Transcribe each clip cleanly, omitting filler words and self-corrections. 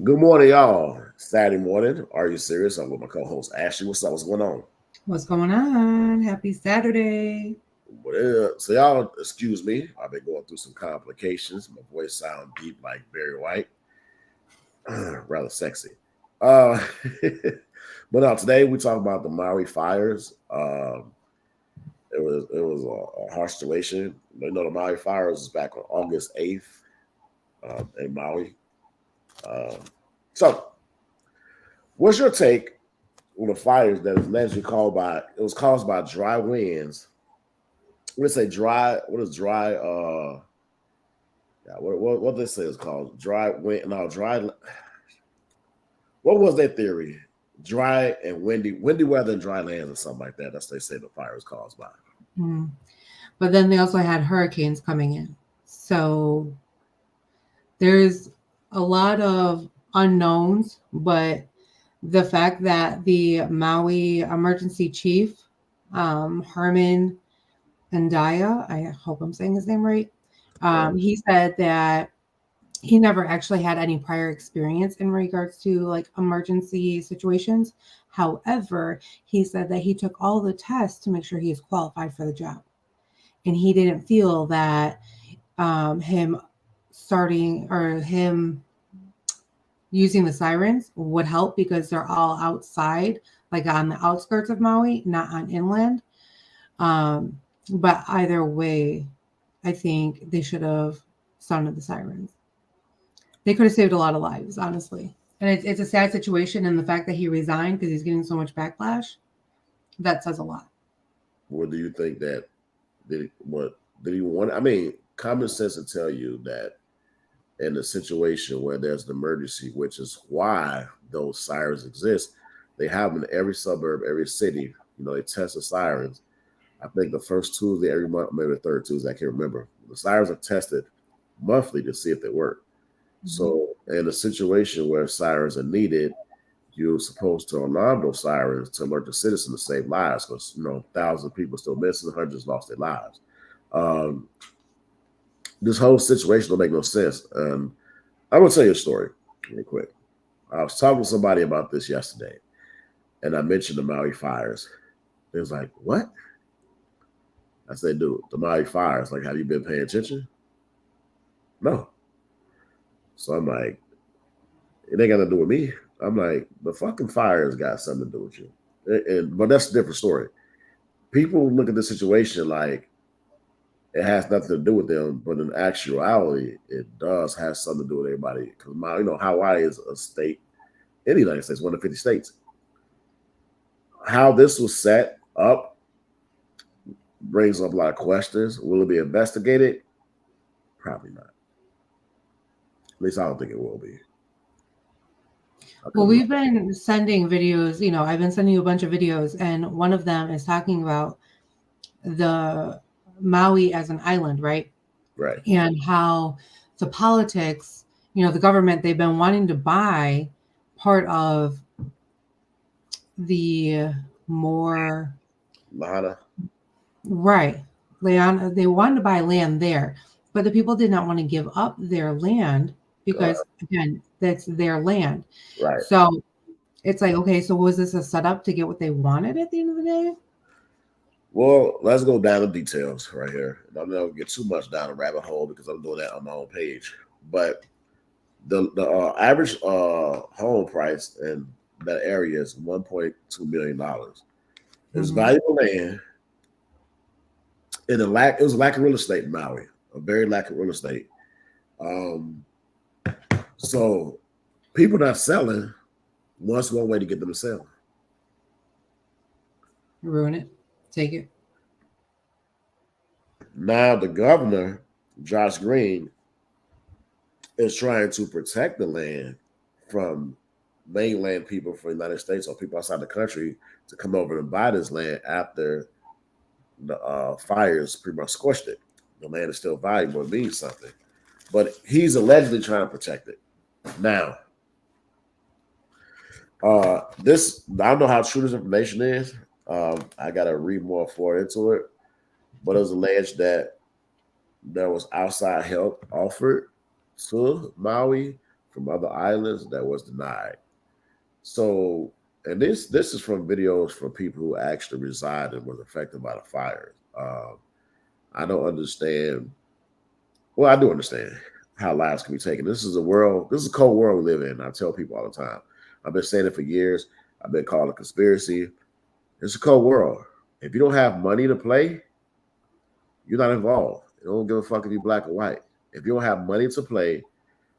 Good morning, y'all. Saturday morning. Are you serious? I'm with my co-host Ashley. What's up? What's going on? What's going on? Happy Saturday. So y'all, excuse me. I've been going through some complications. My voice sounds deep, like Barry White, rather sexy. Uh, but now today we talk about the Maui Fires. It was a harsh situation. You know, the Maui Fires was back on August 8th in Maui. Um, so, what's your take on the fires that was allegedly called by? It was caused by dry winds. What say dry? What is dry? Yeah, what they say is called dry wind. No, dry. What was their theory? Dry and windy weather and dry lands or something like that. That's what they say the fire is caused by. Mm. But then they also had hurricanes coming in. So there's a lot of unknowns, but the fact that the Maui emergency chief, Herman Andaya, I hope I'm saying his name right, Right. he said that he never actually had any prior experience in regards to like emergency situations. However, he said that he took all the tests to make sure he is qualified for the job. And he didn't feel that him starting or him using the sirens would help because they're all outside, like on the outskirts of Maui, not on inland. Um, but either way, I think they should have sounded the sirens. They could have saved a lot of lives, honestly. And it's a sad situation, and the fact that he resigned because he's getting so much backlash, that says a lot. What do you think that what did he want? I mean, common sense will tell you that in a situation where there's an emergency, which is why those sirens exist, they have them in every suburb, every city. You know, they test the sirens. I think the first Tuesday every month, maybe the third Tuesday, I can't remember. The sirens are tested monthly to see if they work. Mhm. So, in a situation where sirens are needed, you're supposed to alarm those sirens to alert the citizens to save lives because, you know, thousands of people still missing, hundreds lost their lives. Um, this whole situation don't make no sense. I'm going to tell you a story real quick. I was talking to somebody about this yesterday, and I mentioned the Maui Fires. They was like, "What?" I said, "Dude, the Maui Fires. Like, have you been paying attention?" No. So I'm like, it ain't got to do with me. I'm like, the fucking fires got something to do with you. But that's a different story. People look at the situation like it has nothing to do with them, but in actuality, it does have something to do with everybody. Because Hawaii is a state in the United States, one of 50 states. How this was set up brings up a lot of questions. Will it be investigated? Probably not. At least I don't think it will be. I Well, could be wrong. we've been sending videos, I've been sending you a bunch of videos, and one of them is talking about the Maui as an island, right? Right. And how the politics, the government, they've been wanting to buy part of the more Lahana. right land. They wanted to buy land there, but the people did not want to give up their land because, again, that's their land. Right. So it's like, okay, so was this a setup to get what they wanted at the end of the day? Well, let's go down the details right here. I'm not gonna get too much down the rabbit hole because I'm doing that on my own page. But the average home price in that area is $1.2 million. It's Hmm. valuable land, and it was a lack of real estate in Maui, a very lack of real estate. Um, so people not selling. What's one way to get them to sell? Ruin it, take it. Now the governor, Josh Green, is trying to protect the land from mainland people from the United States or people outside the country to come over and buy this land after the fires pretty much scorched it. The land is still valuable; it means something. But he's allegedly trying to protect it. Now, this I don't know how true this information is. I got to read more for into it, but it was alleged that there was outside help offered to Maui from other islands that was denied. So, and this is from videos from people who actually reside and was affected by the fires. I don't understand. Well, I do understand how lives can be taken. This is a world. This is a cold world we live in. I tell people all the time. I've been saying it for years. I've been calling it conspiracy. It's a cold world. If you don't have money to play, you're not involved. You don't give a fuck if you're black or white. If you don't have money to play,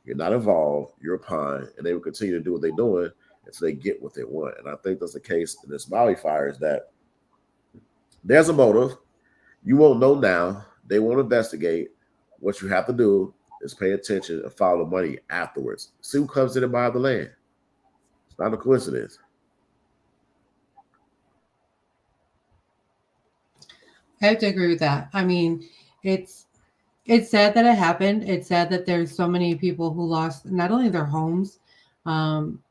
you're not involved. You're a pawn, and they will continue to do what they're doing until they get what they want. And I think that's the case in this Maui Fires. That there's a motive. You won't know now. They won't investigate. What you have to do is pay attention and follow the money afterwards. See who comes in and buy the land. It's not a coincidence. I have to agree with that. I mean, it's it's sad that it happened. It's sad that there's so many people who lost not only their homes, um,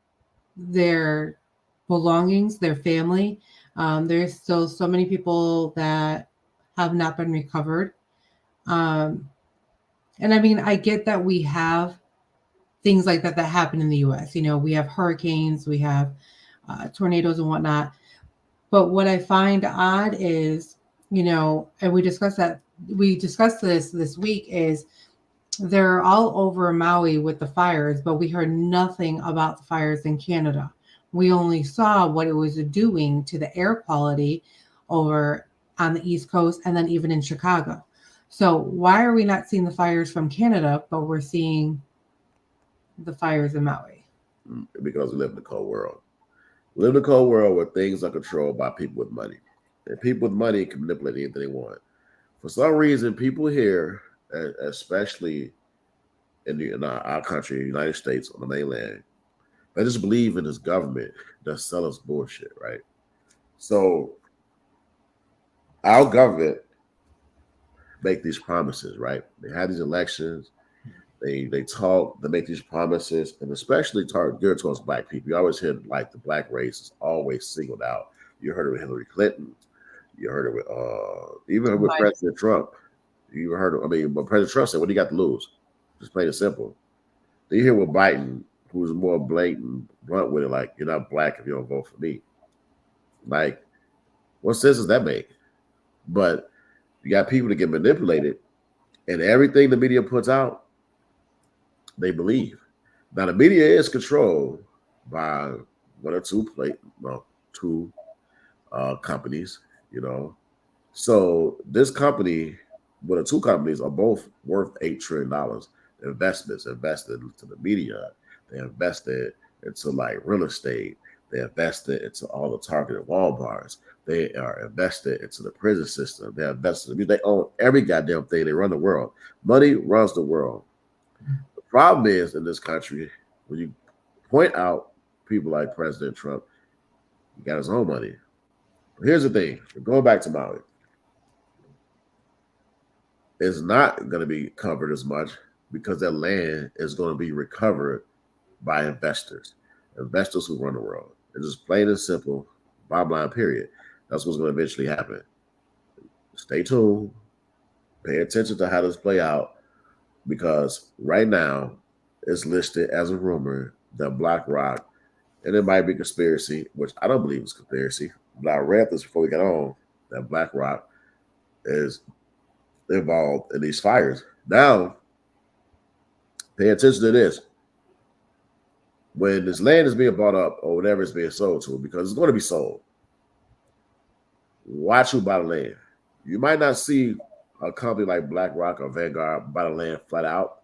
their belongings, their family. There's still so many people that have not been recovered. Um, and I mean, I get that we have things like that that happen in the U.S. You know, we have hurricanes, we have tornadoes and whatnot. But what I find odd is, you know, and we discussed this week is they're all over Maui with the fires, but we heard nothing about the fires in Canada. We only saw what it was doing to the air quality over on the East Coast and then even in Chicago. So why are we not seeing the fires from Canada, but we're seeing the fires in Maui? Because we live in a cold world. We live in a cold world where things are controlled by people with money. And people with money can manipulate anything they want. For some reason, people here, especially in our country, the United States, on the mainland, they just believe in this government that sell us bullshit, right? So our government make these promises, right? They have these elections. They talk, they make these promises, and especially target geared towards black people. You always hear like the black race is always singled out. You heard it with Hillary Clinton. You heard it with even with But President Trump. You even heard it. I mean, but President Trump said, "What do you got to lose?" Just plain and simple. Then you hear with Biden, who's more blatant, blunt with it, like you're not black if you don't vote for me. Like, what sense does that make? But you got people that get manipulated, and everything the media puts out, they believe. Now the media is controlled by one or two two companies, you know. So this company, well, the two companies are both worth $8 trillion. Investments invested into the media. They invested into like real estate. They invested into all the Target and Walmarts. They are invested into the prison system. They invested. They own every goddamn thing. They run the world. Money runs the world. The problem is in this country when you point out people like President Trump, he got his own money. But here's the thing: going back to Maui, it's not going to be covered as much because that land is going to be recovered by investors who run the world. It's just plain and simple, bottom line, period. That's what's going to eventually happen. Stay tuned, pay attention to how this play out because right now it's listed as a rumor that BlackRock, and it might be conspiracy, which I don't believe is conspiracy, but I read this before we got on that BlackRock is involved in these fires. Now, pay attention to this. When this land is being bought up or whatever is being sold to, because it's going to be sold, watch who buy the land. You might not see a company like BlackRock or Vanguard buy the land flat out,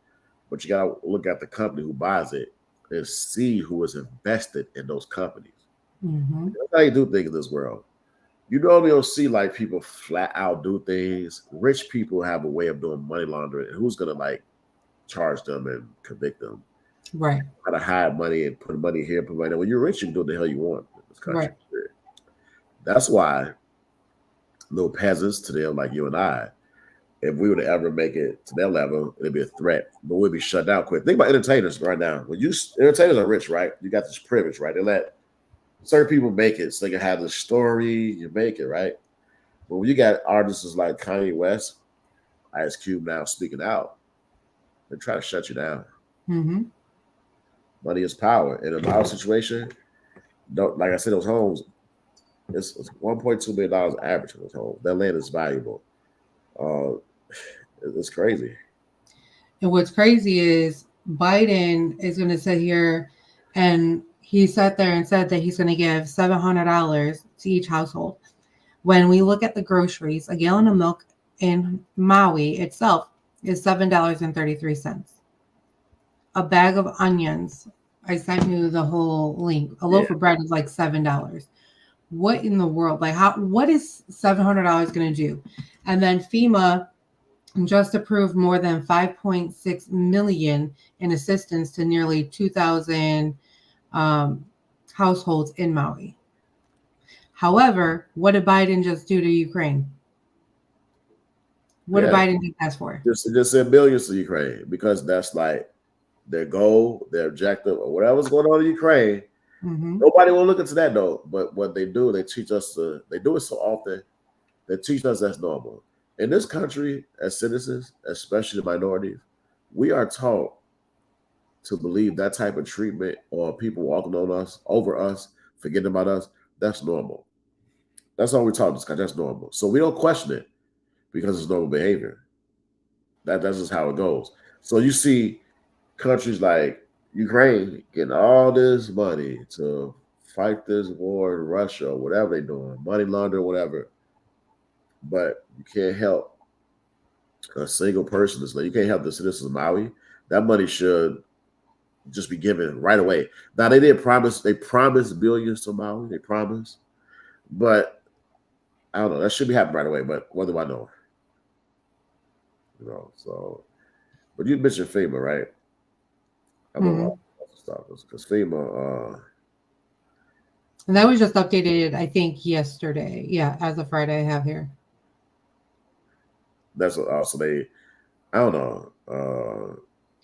but you got to look at the company who buys it and see who is invested in those companies. mm-hmm. That's how you do things in this world. You normally don't see like people flat out do things. Rich people have a way of doing money laundering, and who's gonna like charge them and convict them? Right, How to hide money and put money here, put money there. When you're rich, you can do what the hell you want in this country. right. That's why little peasants to them like you and I, if we were to ever make it to their level, it'd be a threat. But we'd be shut down quick. Think about entertainers right now. When you entertainers are rich, right? You got this privilege, right? They let certain people make it so they can have the story, you make it, right? But when you got artists like Kanye West, Ice Cube now speaking out, they try to shut you down. Mm-hmm. Money is power. And in our situation, don't like I said, those homes, it's $1.2 million average for those homes. That land is valuable. Uh, it's crazy. And what's crazy is Biden is going to sit here and he sat there and said that he's going to give $700 to each household. When we look at the groceries, a gallon of milk in Maui itself is $7.33. A bag of onions, I sent you the whole link. A Yeah, loaf of bread is like $7. What in the world? Like how what is $700 going to do? And then FEMA just approved more than 5.6 million in assistance to nearly 2,000 um, households in Maui. However, what did Biden just do to Ukraine? What did yeah. Biden just ask for? Just send billions to Ukraine because that's like their goal, their objective, or whatever's going on in Ukraine. Mm-hmm. Nobody will look into that though. But what they do, they teach us to. They do it so often. They teach us that's normal. In this country, as citizens, especially minorities, we are taught to believe that type of treatment or people walking on us, over us, forgetting about us, that's normal. That's all we're taught in this country. That's normal. So we don't question it because it's normal behavior. That's just how it goes. So you see countries like Ukraine getting all this money to fight this war in Russia or whatever they're doing, money laundering, whatever. But you can't help a single person. You can't help the citizens of Maui. That money should just be given right away. Now they did promise. They promised billions to Maui. They promised, but I don't know. That should be happening right away. But what do I know? You know. So, but you mentioned FEMA, right? I'm gonna Mm-hmm. stop this because FEMA. And that was just updated, I think, yesterday. Yeah, as of Friday, I have here. That's also they. I don't know.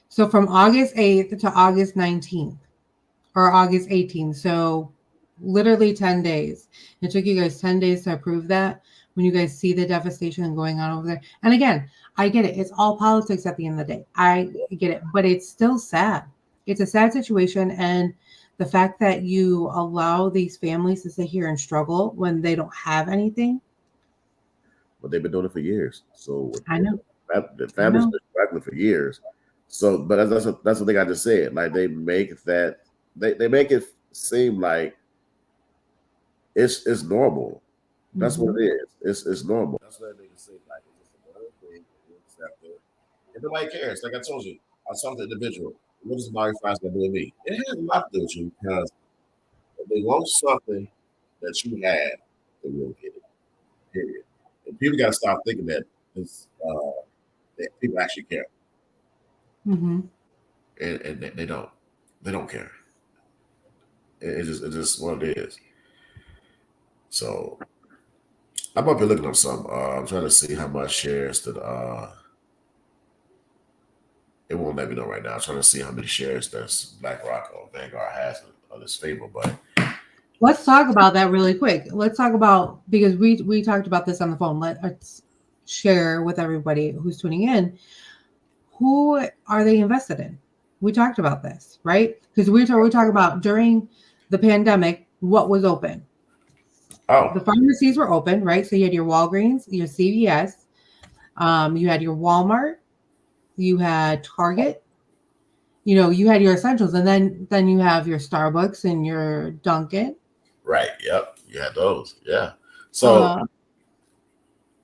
So from August 8th to August 19th or August 18th. So literally 10 days. It took you guys 10 days to approve that when you guys see the devastation going on over there. And again, I get it. It's all politics at the end of the day. I get it. But it's still sad. It's a sad situation. And the fact that you allow these families to sit here and struggle when they don't have anything. but they've been doing it for years. So I know. the I family's know. been struggling for years. So, but that's what they got to say. Like they make that they make it seem like it's normal. That's what Mm-hmm. it is. It's normal. That's what they make it seem like. It's just a normal thing. You accept it. And nobody cares. Like I told you, I saw the individual. What is Maui Fires gonna do with me? It has a lot to do with you because if they want something that you have, they will get it. Period. And people got to stop thinking that that people actually care, Mm-hmm. and they don't. They don't care. It's just what it is. So I'm up here looking up some. I'm trying to see how much shares that. It won't let me know right now. I'm trying to see how many shares that's BlackRock or Vanguard has of this favor. But Let's talk about that really quick. Let's talk about because we talked about this on the phone. Let's share with everybody who's tuning in. Who are they invested in? We talked about this, right? Because we talk about during the pandemic what was open. oh, The pharmacies were open, right? So you had your Walgreens, your CVS, you had your Walmart, you had Target. You know, you had your essentials, and then you have your Starbucks and your Dunkin'. right, yep, you had those, yeah. So Uh,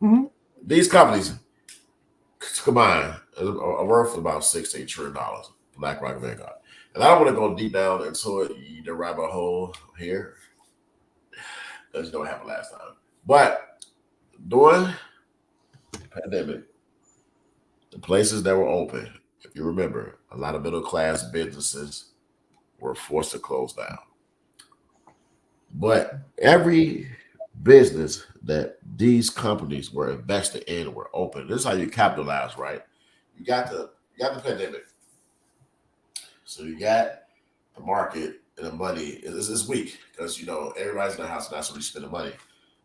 mhm. these companies combined are worth about $16 trillion. BlackRock and Vanguard. And I don't want to go deep down into it, the rabbit hole here, because you know what happened last time. But during the pandemic, the places that were open, if you remember, a lot of middle class businesses were forced to close down. But every business that these companies were invested in were open. This is how you capitalize, right? You got the pandemic. So you got the market and the money is weak because you know everybody's in the house and that's where you spend the money.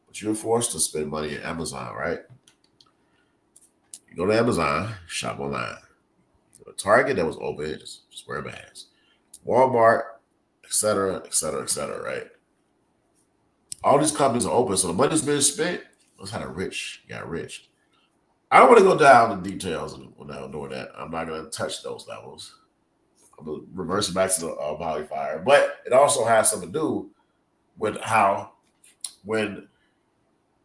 But you're forced to spend money at Amazon, right? You go to Amazon, shop online. You go to Target that was open, just wear a mask. Walmart, et cetera, et cetera, et cetera, right? All these companies are open, so the money's being spent. That's how the rich got rich. I don't want to go down the details without doing that. I'm not going to touch those levels. I'm going to reverse it back to the Maui Fire. But it also has something to do with how when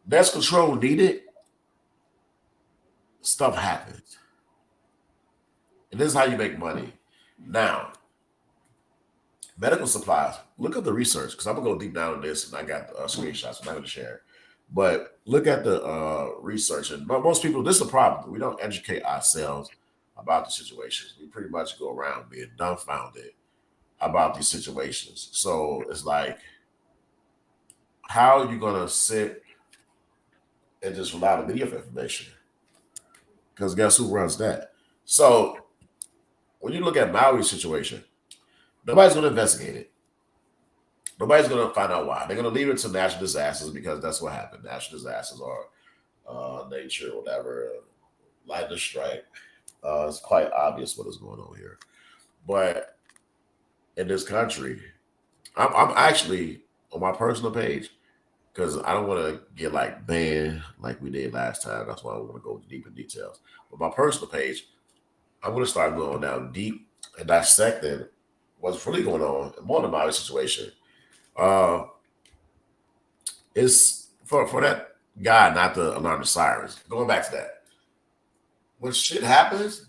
there's control needed, stuff happens. And this is how you make money. Now, medical supplies. Look at the research because I'm gonna go deep down in this, and I got screenshots. I'm not gonna share, but look at the research. And but most people, this is a problem. We don't educate ourselves about the situations. We pretty much go around being dumbfounded about these situations. So it's like, how are you gonna sit and just rely on media for information? Because guess who runs that? So when you look at Maui's situation, nobody's gonna investigate it. Nobody's going to find out why. They're going to leave it to natural disasters because that's what happened. Natural disasters are nature, whatever, lightning strike. It's quite obvious what is going on here. But in this country, I'm actually on my personal page because I don't want to get like banned like we did last time. That's why I want to go deep in details. But my personal page, I'm going to start going down deep and dissecting what's really going on in more than my situation. Uh, it's for that guy not to alarm the sirens. Going back to that, when shit happens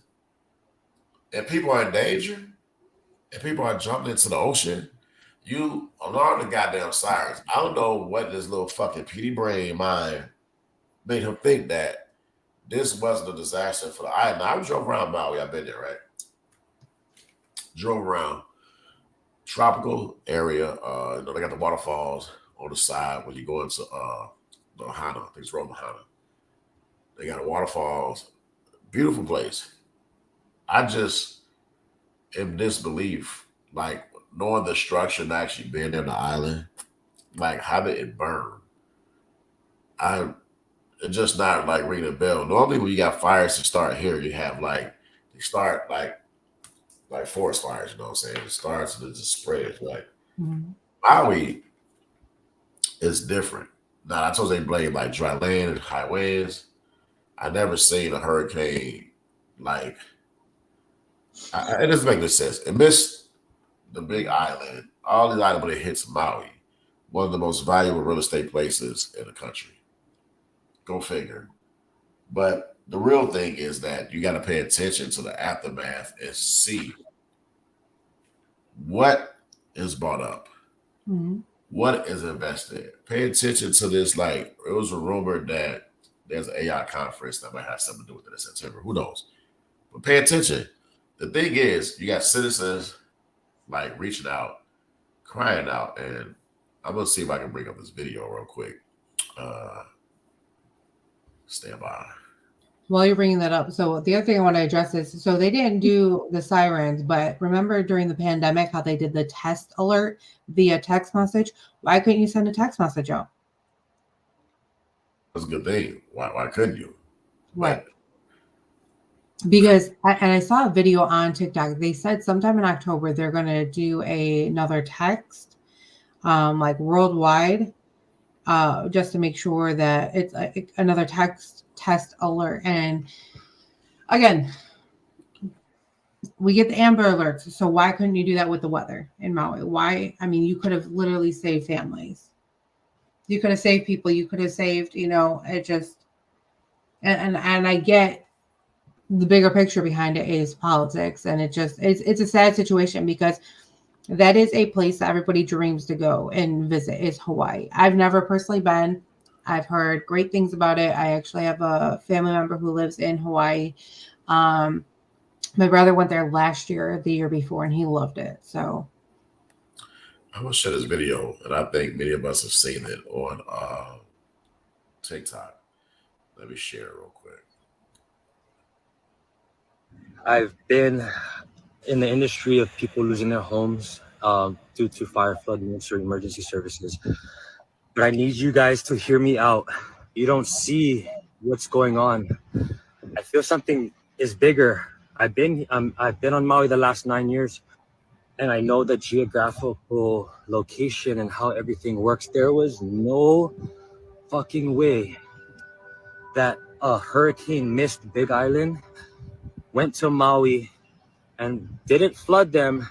and people are in danger and people are jumping into the ocean, you alarm the goddamn sirens. I don't know what this little fucking petty brain mind made him think that this wasn't a disaster for the island. I drove around Maui. I've been there, right? Drove around tropical area. They got the waterfalls on the side when you go into the Hana. I think it's Roma Hana. They got waterfalls. Beautiful place. I just am disbelief, like knowing the structure and actually being in the island. Like, how did it burn? I It's just not like ringing a bell. Normally, when you got fires to start here, you have like they start like forest fires. You know what I'm saying? It starts and it just spreads. Like Maui is different. Now I told you they blame like dry land and high winds. I never seen a hurricane like it doesn't make no sense. It missed the big island. All these items, but it hits Maui, one of the most valuable real estate places in the country. Go figure. But the real thing is that you got to pay attention to the aftermath and see what is brought up, what is invested. Pay attention to this. Like, it was a rumor that there's an AI conference that might have something to do with it in September. Who knows? But pay attention. The thing is, you got citizens like reaching out, crying out, and I'm gonna see if I can bring up this video real quick. Stand by. While you're bringing that up, so the other thing I want to address is, so they didn't do the sirens, but remember during the pandemic how they did the test alert via text message? Why couldn't you send a text message out? That's a good thing. Why couldn't you? Right. Because I saw a video on TikTok. They said sometime in October they're going to do another text, like worldwide, just to make sure that it's another test alert. And again, we get the Amber Alerts. So why couldn't you do that with the weather in Maui? Why? I mean, you could have literally saved families. You could have saved people. You could have saved, it just, and I get the bigger picture behind it is politics. And it's a sad situation because that is a place that everybody dreams to go and visit is Hawaii. I've never personally been. I've heard great things about it. I actually have a family member who lives in Hawaii. My brother went there last year, the year before, and he loved it. So I'm gonna share this video, and I think many of us have seen it on TikTok. Let me share it real quick. I've been in the industry of people losing their homes due to fire, flood, and emergency services. But I need you guys to hear me out. You don't see what's going on. I feel something is bigger. I've been on Maui the last 9 years. and I know the geographical location and how everything works, there was no fucking way that a hurricane missed Big Island, went to Maui, and didn't flood them,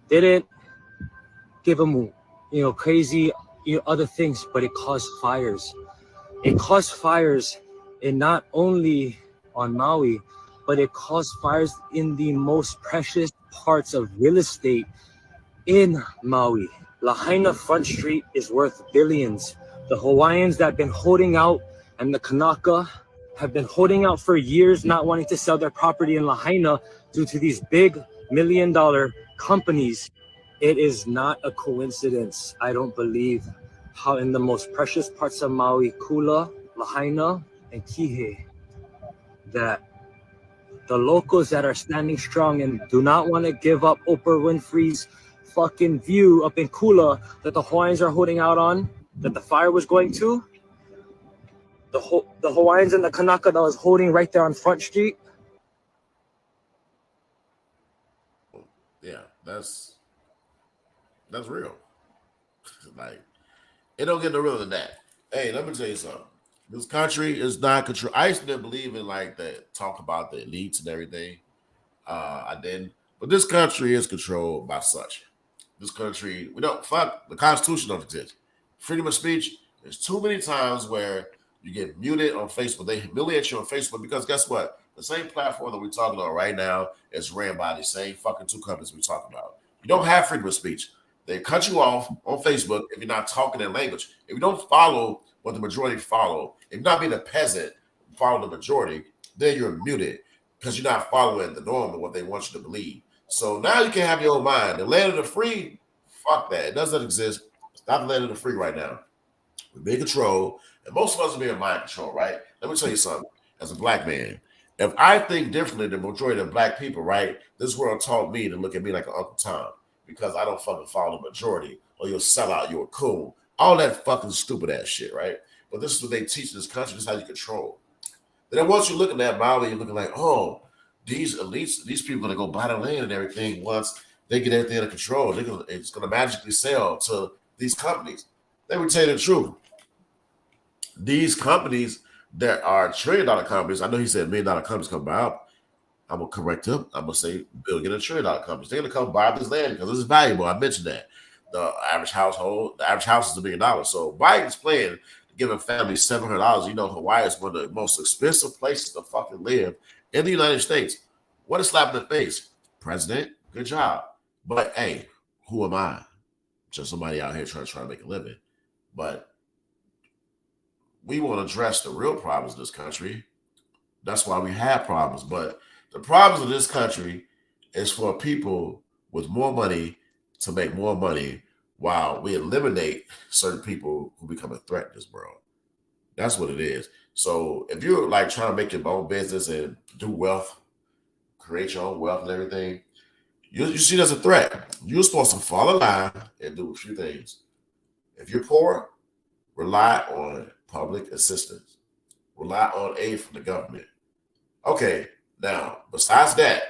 didn't give them, crazy, other things, but it caused fires. It caused fires, and not only on Maui, but it caused fires in the most precious parts of real estate in Maui. Lahaina Front Street is worth billions. The Hawaiians that have been holding out and the Kanaka have been holding out for years, not wanting to sell their property in Lahaina due to these big $1 million companies. It is not a coincidence, I don't believe, how in the most precious parts of Maui, Kula, Lahaina, and Kihei, that the locals that are standing strong and do not want to give up Oprah Winfrey's fucking view up in Kula that the Hawaiians are holding out on, that the fire was going to, the Hawaiians and the Kanaka that was holding right there on Front Street. Yeah, that's real. Like, it don't get no realer than that. Hey, let me tell you something. This country is not control. I used to believe in like the talk about the elites and everything. I didn't, but this country is controlled by such. This country, we don't fuck the Constitution don't exist. Freedom of speech. There's too many times where you get muted on Facebook. They humiliate you on Facebook because guess what? The same platform that we're talking about right now is ran by the same fucking two companies we're talking about. You don't have freedom of speech. They cut you off on Facebook if you're not talking their language. If you don't follow what the majority follow, if you're not being a peasant, follow the majority, then you're muted because you're not following the norm of what they want you to believe. So now you can have your own mind. The land of the free, fuck that. It doesn't exist. It's not the land of the free right now. We're being controlled, and most of us are being mind control, right? Let me tell you something. As a black man, if I think differently than the majority of black people, right, this world taught me to look at me like an Uncle Tom because I don't fucking follow the majority, or you'll sell out, you're a coon. All that fucking stupid ass shit, right? But this is what they teach in this country. This is how you control. Then once you're looking at Maui, you're looking like, oh, these elites, these people that go buy the land and everything, once they get everything under control, it's going to magically sell to these companies. They would tell you the truth. These companies that are $1 trillion companies, I know he said $1 million companies come buy. I'm going to correct him. I'm going to say $1 billion $1 trillion companies. They're going to come buy this land because this is valuable. I mentioned that. The average house is $1 million. So Biden's plan to give a family $700. You know, Hawaii is one of the most expensive places to fucking live in the United States. What a slap in the face. President, good job. But hey, who am I? Just somebody out here trying to make a living. But we want to address the real problems in this country. That's why we have problems. But the problems in this country is for people with more money to make more money while we eliminate certain people who become a threat in this world. That's what it is. So if you're like trying to make your own business and do wealth, create your own wealth and everything, you see it as a threat. You're supposed to fall in line and do a few things. If you're poor, rely on public assistance. Rely on aid from the government. Okay, now, besides that,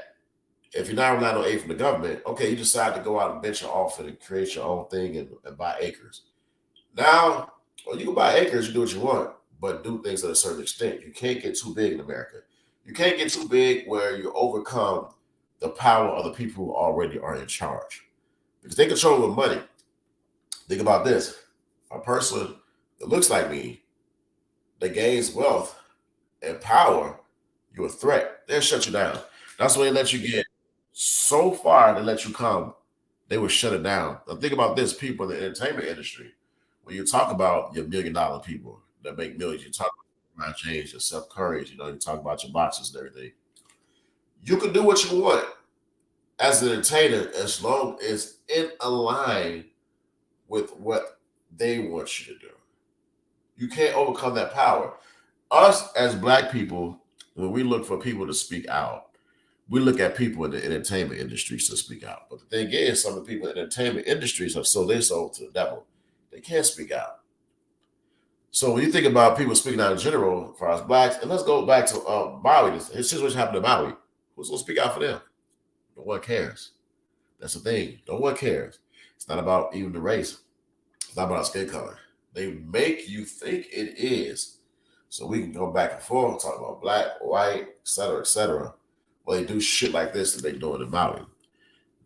if you're not relying on aid from the government, okay, you decide to go out and venture off and create your own thing and buy acres. Now, well, you can buy acres, you do what you want, but do things at a certain extent. You can't get too big in America. You can't get too big where you overcome the power of the people who already are in charge. Because they control with money. Think about this. A person that looks like me, that gains wealth and power, you're a threat. They'll shut you down. That's why they let you get so far to let you come. They will shut it down. Now think about this, people in the entertainment industry. When you talk about your $1 million people that make millions, you talk about Ryan James, your Seth Curry, you talk about your boxers and everything. You can do what you want as an entertainer as long as in line with what they want you to do. You can't overcome that power. Us as black people, when we look for people to speak out, we look at people in the entertainment industries to speak out. But the thing is, some of the people in the entertainment industries have sold their soul to the devil. They can't speak out. So when you think about people speaking out in general, as far as blacks, and let's go back to Maui. His situation happened to Maui. Who's going to speak out for them? No one cares. That's the thing. No one cares. It's not about even the race. It's not about skin color. They make you think it is. So we can go back and forth, talk about black, white, et cetera, et cetera. Well, they do shit like this that they doing in Maui.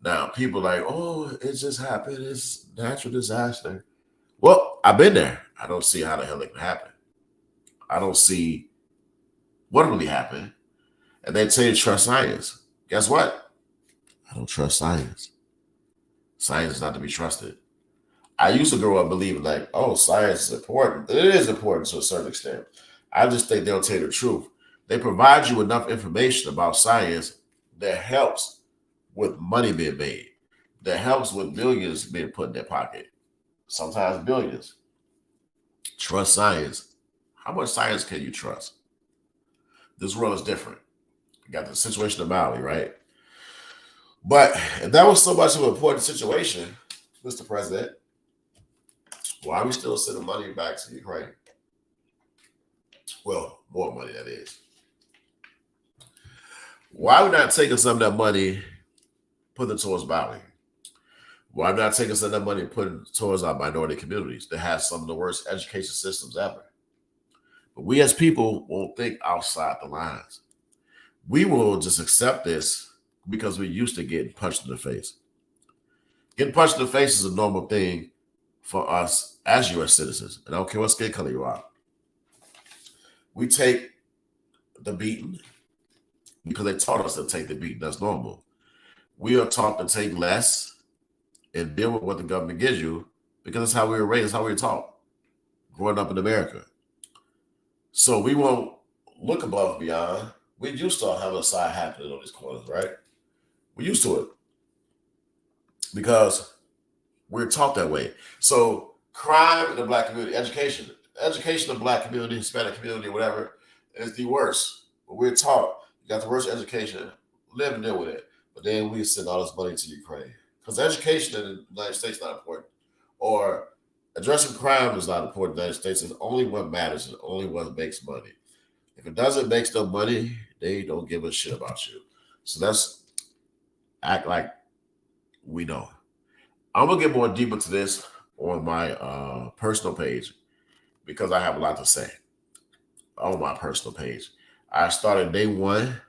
Now, people like, oh, it just happened. It's natural disaster. Well, I've been there. I don't see how the hell it can happen. I don't see what really happened. And they tell you to trust science. Guess what? I don't trust science. Science is not to be trusted. I used to grow up believing like, oh, science is important. It is important to a certain extent. I just think they'll tell you the truth. They provide you enough information about science that helps with money being made, that helps with millions being put in their pocket, sometimes billions. Trust science. How much science can you trust? This world is different. You got the situation of Maui, right? But if that was so much of an important situation, Mr. President, why are we still sending money back to Ukraine? Well, more money, that is. Why are we not taking some of that money, putting it towards Maui? Why are we not taking some of that money and putting it towards our minority communities that have some of the worst education systems ever? But we as people won't think outside the lines. We will just accept this because we're used to getting punched in the face. Getting punched in the face is a normal thing for us as U.S. citizens. And I don't care what skin color you are. We take the beating because they taught us to take the beating. That's normal. We are taught to take less and deal with what the government gives you because that's how we were raised, how we were taught growing up in America. So we won't look above and beyond. We used to have a side happening on these corners, right? We're used to it because we're taught that way. So crime in the black community, education in the black community, Hispanic community, whatever, is the worst. But we're taught you got the worst education, live and deal with it. But then we send all this money to Ukraine because education in the United States is not important, or addressing crime is not important in the United States. It's only what matters. It's only what makes money. If it doesn't make no money, they don't give a shit about you. So that's act like we know. I'm gonna get more deeper to this on my personal page because I have a lot to say on my personal page. I started day one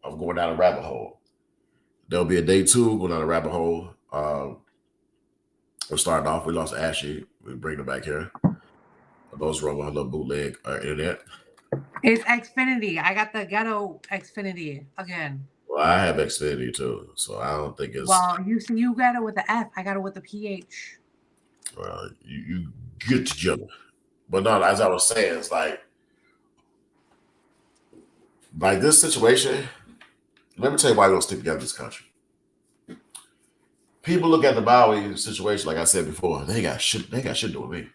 of going down a rabbit hole. There'll be a day two going down a rabbit hole. We're starting off. We lost Ashley. We bring her back here. Those run my little bootleg internet. It's Xfinity. I got the ghetto Xfinity again. Well, I have Xfinity too, so I don't think it's. Well, you got it with the F. I got it with the PH. Well, you get together. But no, as I was saying, it's like this situation. Let me tell you why we don't stick together in this country. People look at the Maui situation, like I said before, they got shit. They got shit to do with me.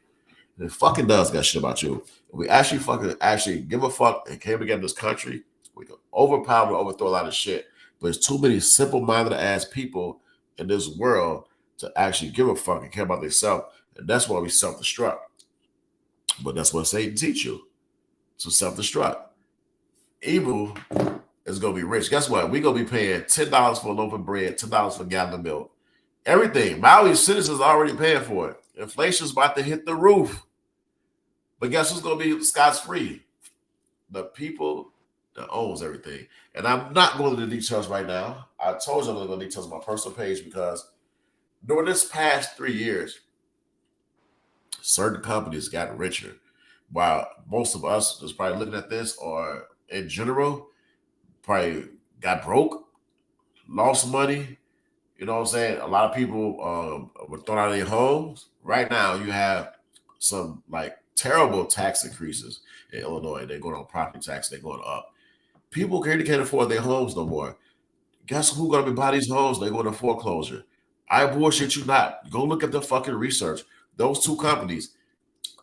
It fucking does got shit about you. If we actually give a fuck and came together in this country, we can overthrow a lot of shit. But there's too many simple-minded ass people in this world to actually give a fuck and care about themselves. And that's why we self-destruct. But that's what Satan teach you. To self-destruct. Evil is gonna be rich. Guess what? We're gonna be paying $10 for a loaf of bread, $10 for a gallon of milk. Everything. Maui citizens are already paying for it. Inflation's about to hit the roof. But guess who's going to be scot-free? The people that owns everything. And I'm not going into the details right now. I told you I'm going to go into details on my personal page because during this past 3 years, certain companies got richer. While most of us is probably looking at this or in general, probably got broke, lost money. You know what I'm saying? A lot of people were thrown out of their homes. Right now, you have some like terrible tax increases in Illinois. They're going on property tax. They're going up. People can't afford their homes no more. Guess who's going to be buying these homes? They're going to foreclosure. I bullshit you not. Go look at the fucking research. Those two companies,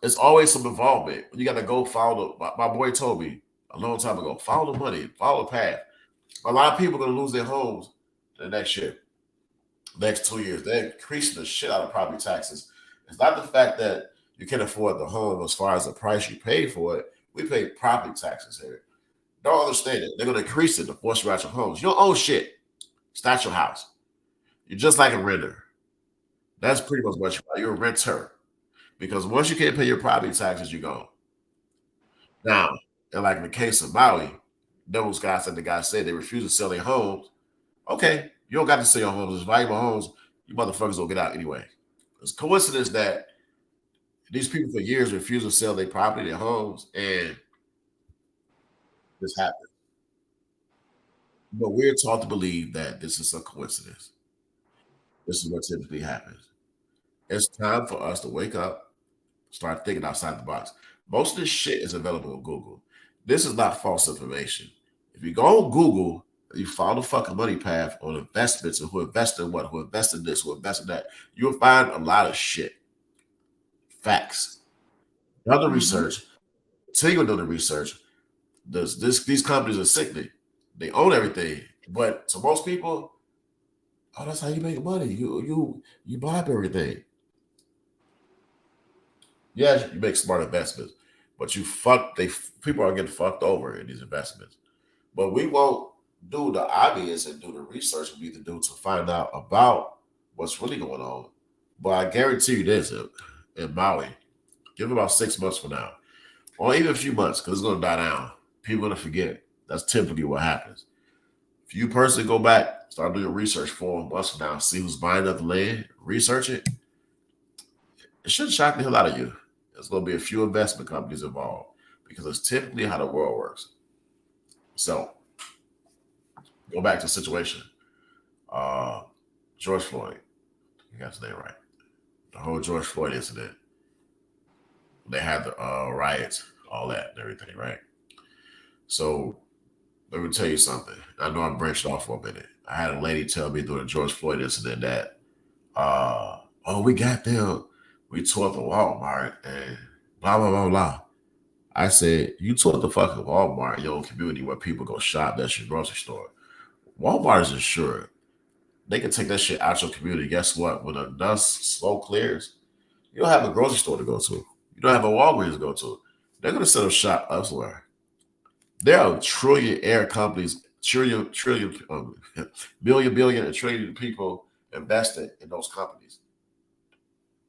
it's always some involvement. You got to go follow my boy told me a long time ago, follow the money, follow the path. A lot of people are going to lose their homes the next year. Next 2 years, they're increasing the shit out of property taxes. It's not the fact that you can't afford the home as far as the price you pay for it. We pay property taxes here. Don't understand it. They're going to increase it to force you out your homes. You don't own shit. It's not your house. You're just like a renter. That's pretty much what you are. You're a renter. Because once you can't pay your property taxes, you go. Now, and like in the case of Maui, those guys that the guy said they refuse to sell their homes. Okay, you don't got to sell your homes. It's valuable homes. You motherfuckers will get out anyway. It's coincidence that these people for years refuse to sell their property, their homes, and this happened. But we're taught to believe that this is a coincidence. This is what typically happens. It's time for us to wake up, start thinking outside the box. Most of this shit is available on Google. This is not false information. If you go on Google, you follow the fucking money path on investments and who invested in what, who invested in this, who invested in that, you'll find a lot of shit. Facts. Other research, until you do the research, these companies are sickening. They own everything. But to most people, oh, that's how you make money. You buy up everything. Yeah, you make smart investments, but people are getting fucked over in these investments. But we won't do the obvious and do the research we need to do to find out about what's really going on. But I guarantee you this in Maui, give it about 6 months from now, or even a few months, because it's gonna die down. People are gonna forget. That's typically what happens. If you personally go back, start doing research 4 months from now, see who's buying up the land, research it, it shouldn't shock the hell out of you. There's going to be a few investment companies involved because it's typically how the world works. So, go back to the situation. Uh, George Floyd, you got his name right. The whole George Floyd incident. They had the riots, all that, and everything, right? So, let me tell you something. I know I'm branched off for a minute. I had a lady tell me during the George Floyd incident that, oh, we got them. We tore the Walmart and blah, blah, blah, blah. I said, you tore the fucking Walmart, your own community where people go shop. That's your grocery store. Walmart is insured. They can take that shit out your community. Guess what? When the dust slow clears, you don't have a grocery store to go to. You don't have a Walgreens to go to. They're going to set up shop elsewhere. There are trillionaire companies, million, billion, and trillion people invested in those companies.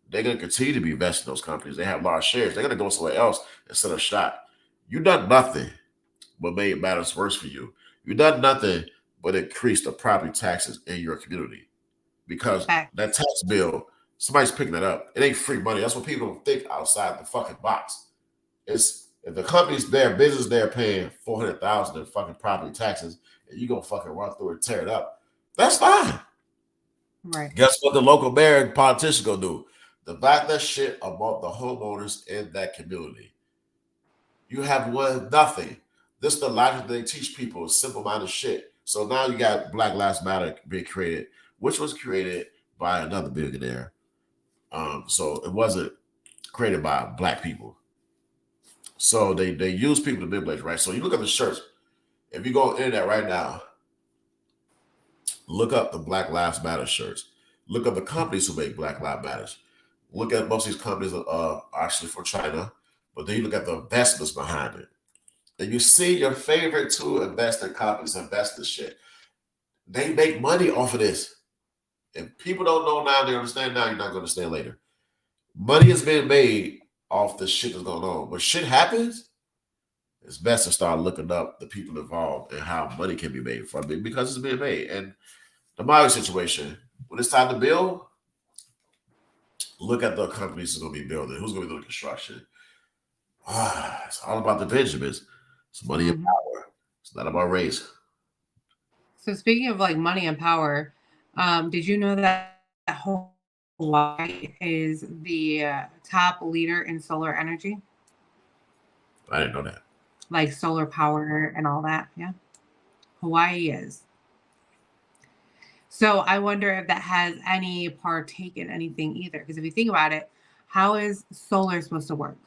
They're going to continue to be invested in those companies. They have large shares. They're going to go somewhere else and set up shop. You done nothing but made matters worse for you. You done nothing but increase the property taxes in your community because that tax bill, somebody's picking that up. It ain't free money. That's what people don't think outside the fucking box. It's if the company's there, business there paying $400,000 in fucking property taxes, and you gonna fucking run through and tear it up. That's fine. Right. Guess what the local mayor and politician gonna do? Divide that shit among the homeowners in that community. You have one nothing. This is the logic they teach people, simple-minded shit. So now you got Black Lives Matter being created, which was created by another billionaire. So it wasn't created by black people. So they use people to manipulate, right? So you look at the shirts. If you go on the internet right now, look up the Black Lives Matter shirts. Look up the companies who make Black Lives Matter. Look at most of these companies are actually for China, but then you look at the investments behind it. And you see your favorite two investor companies invest in shit. They make money off of this. If people don't know now, they understand now, you're not going to understand later. Money is being made off the shit that's going on. When shit happens, it's best to start looking up the people involved and how money can be made from it because it's being made. And the Maui situation, when it's time to build, look at the companies who's going to be building. Who's going to be doing construction? It's all about the Benjamins. It's money and power. It's not about race. So speaking of like money and power, did you know that Hawaii is the top leader in solar energy? I didn't know that. Like solar power and all that. Yeah. Hawaii is. So I wonder if that has any partake in anything either. Because if you think about it, how is solar supposed to work?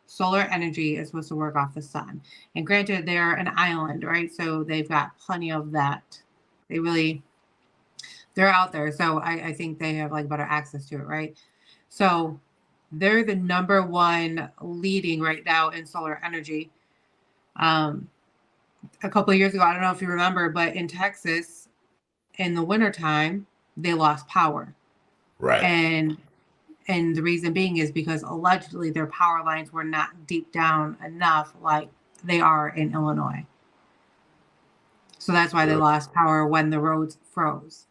Solar energy is supposed to work off the sun. And granted, they're an island, right? So they've got plenty of that. They're out there. So I think they have like better access to it, right? So they're the number one leading right now in solar energy. A couple of years ago, I don't know if you remember, but in Texas, in the wintertime, they lost power. Right. And the reason being is because allegedly their power lines were not deep down enough like they are in Illinois. So that's why they Right. lost power when the roads froze.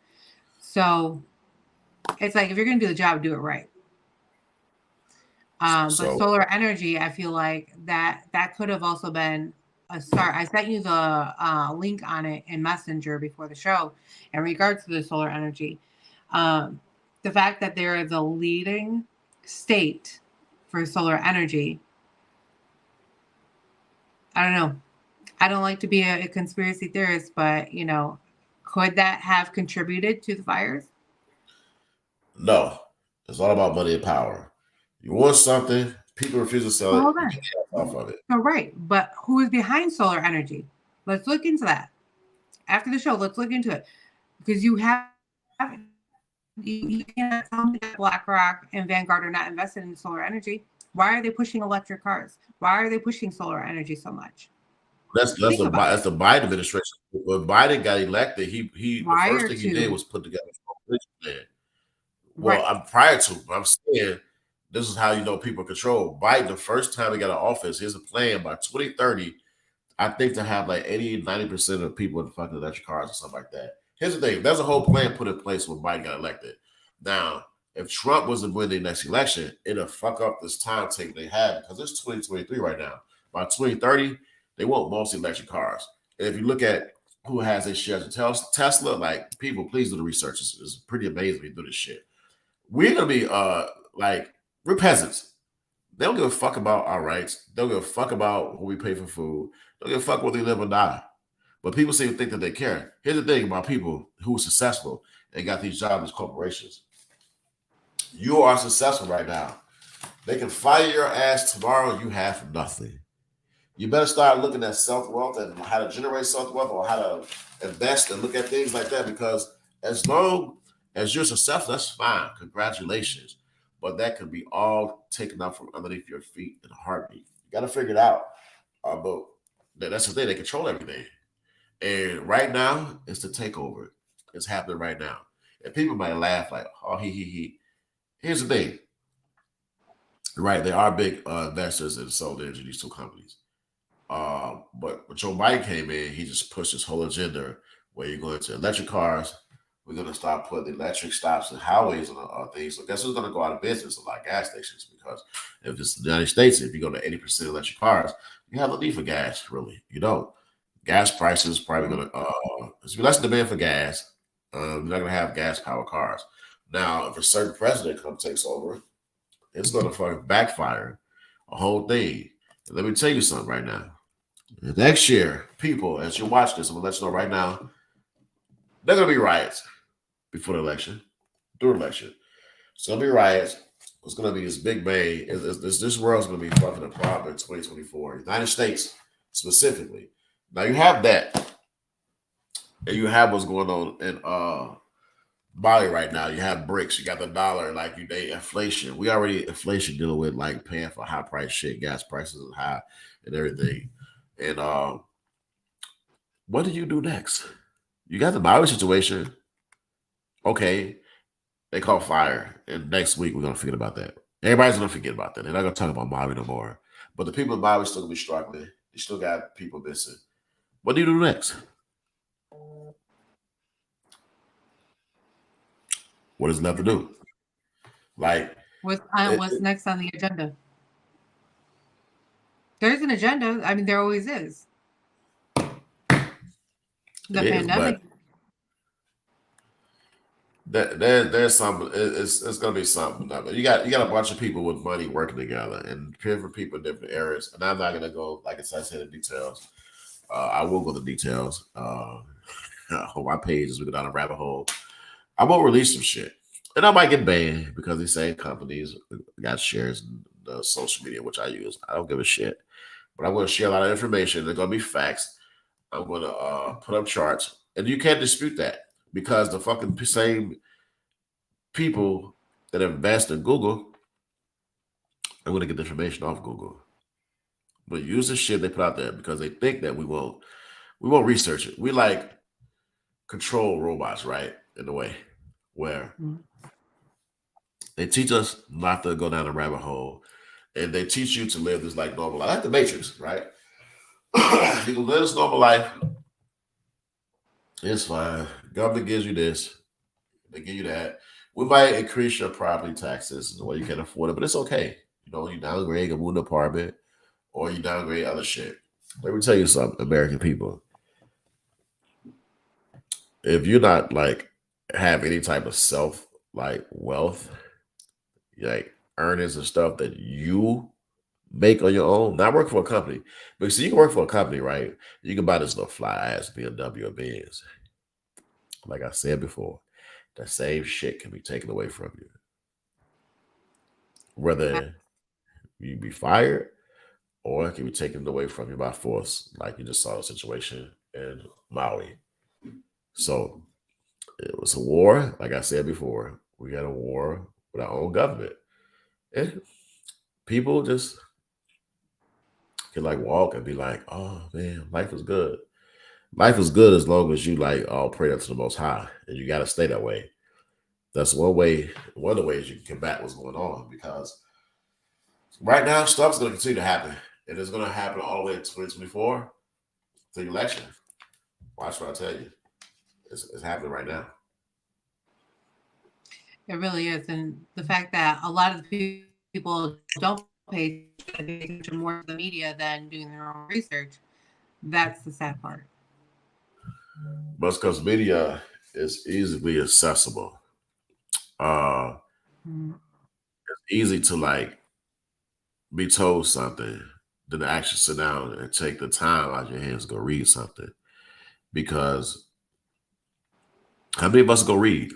So it's like if you're going to do the job, do it right. But So solar energy, I feel like that could have also been a start. I sent you the link on it in Messenger before the show in regards to the solar energy. Um, the fact that they're the leading state for solar energy, I don't know. I don't like to be a conspiracy theorist, but could that have contributed to the fires? no, it's all about money and power. You want something, people refuse to sell Well, it, hold you on. get off of it. Oh, right. But who is behind solar energy? Let's look into that. After the show, let's look into it. Because you can't tell me that BlackRock and Vanguard are not invested in solar energy. Why are they pushing electric cars? Why are they pushing solar energy so much? Think about That's it. the Biden administration. When Biden got elected, he the first Prior thing he did to was put together a coalition plan. Well, right, I'm prior to, but I'm saying this is how you know people control. Biden, the first time he got in office, here's a plan by 2030. I think to have like 80-90% of people in fucking electric cars or something like that. Here's the thing: there's a whole plan put in place when Biden got elected. Now, if Trump was to win the next election, it'll fuck up this timetable they have because it's 2023 right now. By 2030, they want mostly electric cars. And if you look at who has their shares in Tesla, like people, please do the research. It's pretty amazing when you do this shit. We're gonna be like we're peasants. They don't give a fuck about our rights. They don't give a fuck about what we pay for food. They don't give a fuck whether they live or die. But people seem to think that they care. Here's the thing about people who are successful and got these jobs as corporations. You are successful right now. They can fire your ass tomorrow. You have nothing. You better start looking at self wealth and how to generate self wealth or how to invest and look at things like that. Because as long as you're successful, that's fine. Congratulations. But that could be all taken out from underneath your feet in a heartbeat. You got to figure it out. But that's the thing. They control everything. And right now, it's the takeover. It's happening right now. And people might laugh like, oh, he. Here's the thing. Right. There are big investors in solar energy, these two companies. But when Joe Biden came in, he just pushed this whole agenda where you're going to electric cars. We're going to start putting electric stops and highways and things. So guess who's going to go out of business? A lot of gas stations because if it's the United States, if you go to 80% electric cars, you have no need for gas, really. You don't. Gas prices probably going to, there's less demand for gas. You're not going to have gas powered cars. Now, if a certain president comes takes over, it's going to fucking backfire a whole thing. And let me tell you something right now. Next year, people, as you watch this, I'm gonna let you know right now, there are gonna be riots before the election, during the election. It's gonna be riots. It's gonna be this big bang. This world's gonna be fucking a problem in 2024. United States specifically. Now you have that, and you have what's going on in Bali right now. You have BRICS. You got the dollar. Like they inflation. We already inflation dealing with like paying for high price shit. Gas prices are high and everything. And what do you do next? You got the Maui situation. Okay, they caught fire, and next week we're gonna forget about that. Everybody's gonna forget about that. They're not gonna talk about Maui no more. But the people in Maui still gonna be struggling. They still got people missing. What do you do next? What is left to do? Like, what's next on the agenda? There's an agenda. I mean, there always is. The it is, pandemic. but there's some. It's gonna be something. You got a bunch of people with money working together, and different people in different areas. And I'm not gonna go like I said in details. I will go to details. On my page as we go down a rabbit hole. I won't release some shit. And I might get banned because these same companies got shares in the social media, which I use. I don't give a shit. But I'm going to share a lot of information. They're going to be facts. I'm going to put up charts. And you can't dispute that because the fucking same people that invest in Google are going to get the information off Google. But use the shit they put out there because they think that we won't research it. We like control robots, right? In a way. where Mhm. they teach us not to go down a rabbit hole, and they teach you to live this like normal life, like the Matrix, right? You can live this normal life. It's fine. Government gives you this, they give you that. We might increase your property taxes the way you can afford it, but it's okay. You know, you downgrade, you move an apartment, or you downgrade other shit. Let me tell you something, American people. If you're not like have any type of self like wealth, like earnings and stuff that you make on your own, not work for a company. Because you can work for a company, right? You can buy this little fly ass BMW or Benz. Like I said before, the same shit can be taken away from you. Whether you be fired or it can be taken away from you by force, like you just saw the situation in Maui. So it was a war, like I said before. We got a war with our own government. And people just can like walk and be like, oh man, life is good. Life is good as long as you like all pray up to the most high. And you gotta stay that way. That's one of the ways you can combat what's going on because right now stuff's gonna continue to happen. And it's gonna happen all the way to 2024, the election. Watch what I tell you. It's happening right now. It really is. And the fact that a lot of the people don't pay attention more to the media than doing their own research, that's the sad part. But it's because media is easily accessible. Uh Mhm. it's easy to like be told something than to actually sit down and take the time out of your hands to go read something. Because how many of us go read?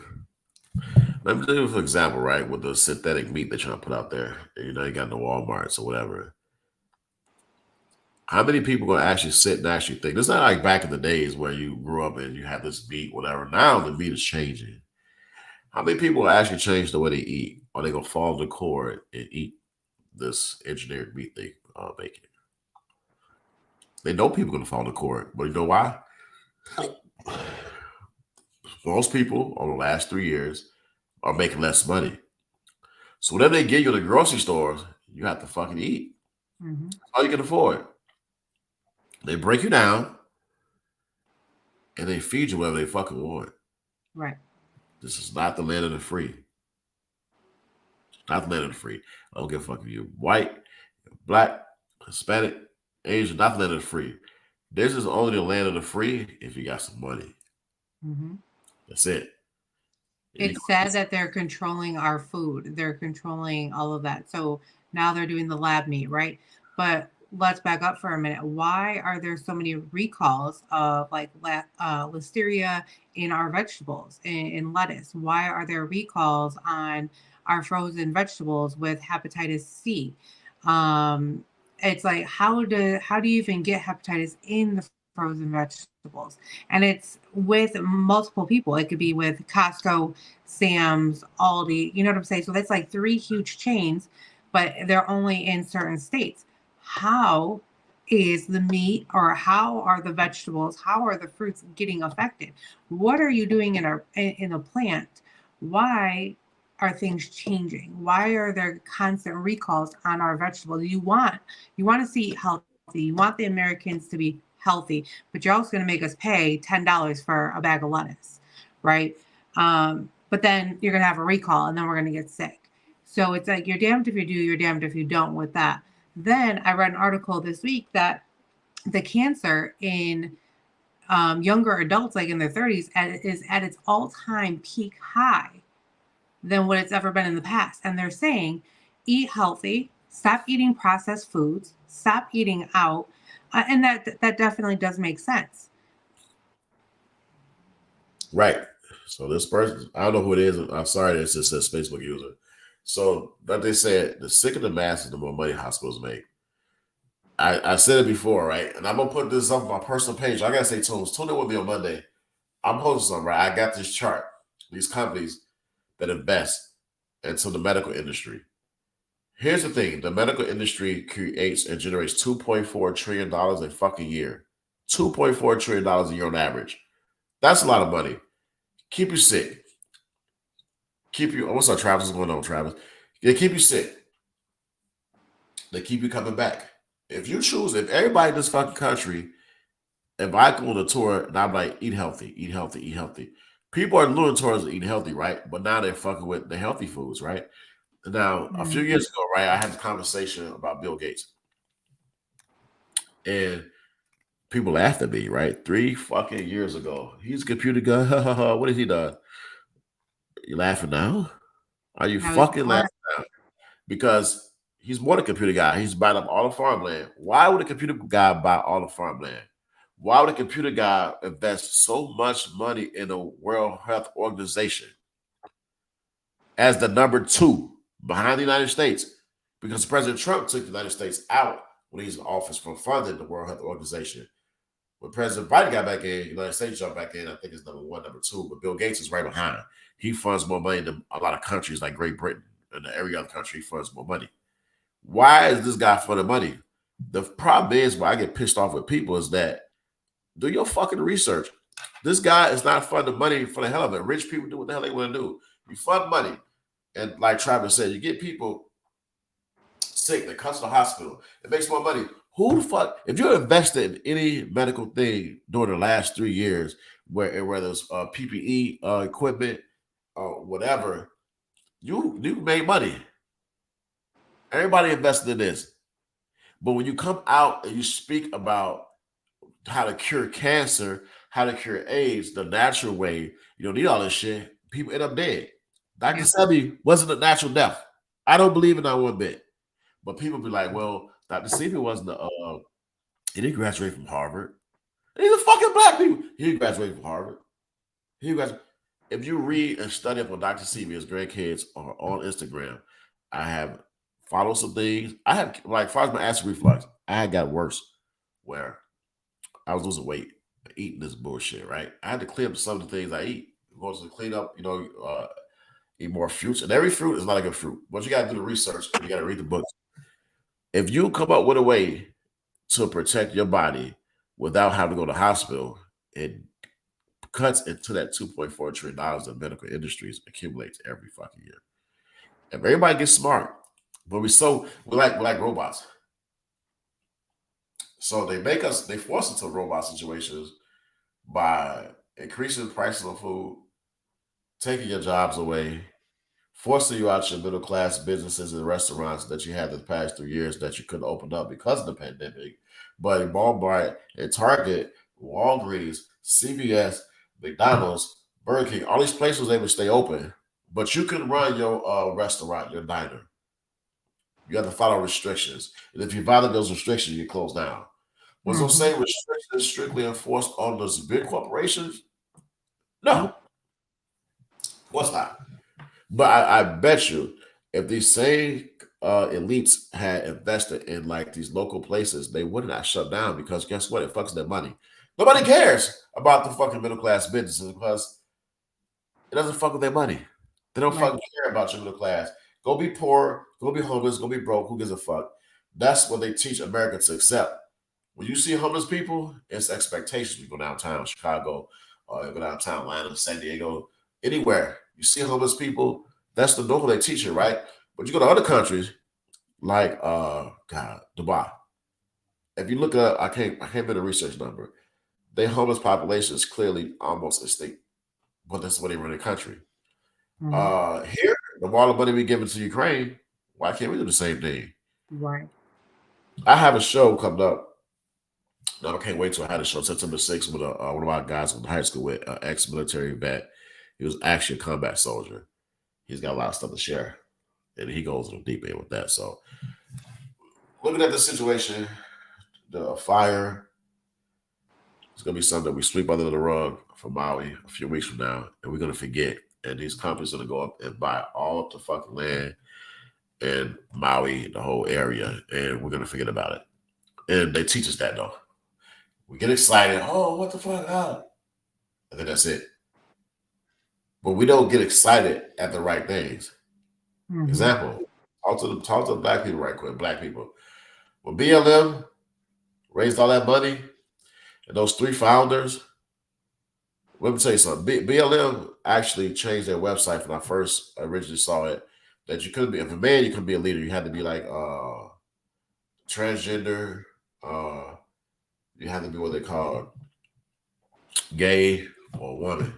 Let me tell you, for example, right, with the synthetic meat they're trying to put out there, you know, you got the Walmarts or whatever. How many people gonna actually sit and actually think? It's not like back in the days where you grew up and you had this meat, whatever. Now the meat is changing. How many people will actually change the way they eat, or they gonna fall on the cord and eat this engineered meat they making? They know people gonna fall on the cord, but you know why? Most people over the last 3 years are making less money. So whatever they give you in the grocery stores, you have to fucking eat. Mhm. All you can afford. They break you down and they feed you whatever they fucking want. Right. This is not the land of the free. Not the land of the free. I don't give a fuck if you're white, black, Hispanic, Asian, not the land of the free. This is only the land of the free if you got some money. Mhm. That's it. And you It's sad that they're controlling our food. They're controlling all of that. So now they're doing the lab meat, right? But let's back up for a minute. Why are there so many recalls of like listeria in our vegetables, in lettuce? Why are there recalls on our frozen vegetables with hepatitis C? Um, it's like how do you even get hepatitis in the frozen vegetables? And it's with multiple people. It could be with Costco, Sam's, Aldi, you know what I'm saying? So that's like three huge chains, but they're only in certain states. How is the meat or how are the vegetables, how are the fruits getting affected? What are you doing in a plant? Why are things changing? Why are there constant recalls on our vegetables? You want to see healthy. You want the Americans to be healthy, but you're also going to make us pay $10 for a bag of lettuce, right? But then you're going to have a recall and then we're going to get sick. So it's like you're damned if you do, you're damned if you don't with that. Then I read an article this week that the cancer in younger adults, like in their 30s, is at its all time peak high than what it's ever been in the past. And they're saying eat healthy, stop eating processed foods, stop eating out. And that definitely does make sense. right. So this person, I don't know who it is. I'm sorry, it just says Facebook user. So like they said, the sicker the masses, the more money hospitals make. I said it before, right? And I'm gonna put this up on my personal page. I gotta say, tune in with me on Monday. I'm posting something, right? I got this chart. These companies that invest into the medical industry. Here's the thing: the medical industry creates and generates $2.4 trillion a fucking year. $2.4 trillion a year on average. That's a lot of money. Keep you sick. keep you. What's up, Travis? What's going on, Travis? They keep you sick. They keep you coming back. If everybody in this fucking country, if I go on a tour and I'm like, eat healthy, eat healthy, eat healthy. People are luring towards eating healthy, right? But now they're fucking with the healthy foods, right? Now, a few Mhm. years ago, right, I had a conversation about Bill Gates, and people laughed at me, right? 3 fucking years ago, he's a computer guy. What has he done? You laughing now? Are you Now he's fucking laughing smart. now? Because he's more than a computer guy. He's buying up all the farmland. Why would a computer guy buy all the farmland? Why would a computer guy invest so much money in the World Health Organization as the number two behind the United States? Because President Trump took the United States out when he's in office from funding the World Health Organization. When President Biden got back in, the United States jumped back in. I think it's number one, number two, but Bill Gates is right behind. He funds more money than a lot of countries like Great Britain and every other country. He funds more money. Why is this guy funding money? The problem is, why I get pissed off with people is that do your fucking research. This guy is not funding money for the hell of it. Rich people do what the hell they want to do. You fund money, and like Travis said, you get people sick that comes to the hospital. It makes more money. Who the fuck? If you invested in any medical thing during the last 3 years, whether it's PPE equipment or whatever, you made money. Everybody invested in this. But when you come out and you speak about how to cure cancer, how to cure AIDS the natural way, you don't need all this shit. People end up dead. Dr. Yeah. Sebi wasn't a natural death. I don't believe in that one bit. But people be like, well, Dr. Sebi wasn't he didn't graduate from Harvard. He's a fucking black people. He didn't graduate from Harvard. He graduated. If you read and study up on Dr. Sebi, his grandkids are on Instagram. I have followed some things. I have, like, as far as my acid reflux, I had got worse where I was losing weight, eating this bullshit, right? I had to clean up some of the things I eat. Going to clean up, eat more fruits. And every fruit is not a good fruit. But you got to do the research. You got to read the books. If you come up with a way to protect your body without having to go to the hospital, it cuts into that $2.4 trillion that medical industries accumulates every fucking year. If everybody gets smart, but we like robots. So they force us into robot situations by increasing the prices of food, taking your jobs away, forcing you out your middle class businesses and restaurants that you had the past 3 years that you couldn't open up because of the pandemic. But in Walmart and Target, Walgreens, CVS, McDonald's, Burger King, all these places were able to stay open. But you can run your restaurant, your diner. You have to follow restrictions. And if you violate those restrictions, you get closed down. Was those Mhm. same restrictions strictly enforced on those big corporations? Nope. No, of course not. But I bet you, if these same elites had invested in like these local places, they would not shut down because guess what? It fucks their money. Nobody cares about the fucking middle class businesses because it doesn't fuck with their money. They don't Right. fucking care about your middle class. Go be poor, go be homeless, go be broke. Who gives a fuck? That's what they teach America to accept. When you see homeless people, it's expectations. You go downtown Chicago, you go downtown Atlanta, San Diego, anywhere. You see homeless people, that's the normal they teach you, right? But you go to other countries like God, Dubai. If you look up, I can't get a research number. Their homeless population is clearly almost extinct, but that's what they run the country. Mhm. Here, the all the money we giving to Ukraine, why can't we do the same thing? Right. I have a show coming up. No, I can't wait till I had a show September 6th with one of our guys from high school with ex-military vet. He was actually a combat soldier. He's got a lot of stuff to share, and he goes a little deep in with that. So, looking at the situation, the fire, it's gonna be something that we sweep under the rug for Maui a few weeks from now, and we're gonna forget. And these companies are gonna go up and buy all up the fucking land in Maui, the whole area, and we're gonna forget about it. And they teach us that though. We get excited. Oh, what the fuck? Ah. And then that's it. But we don't get excited at the right things. Mhm. Example, talk to the black people right quick. Black people. When BLM raised all that money and those three founders Let me tell you something. BLM actually changed their website when I first originally saw it. That you couldn't be, if a man, you couldn't be a leader. You had to be like transgender. Uh, you had to be what they call gay or woman.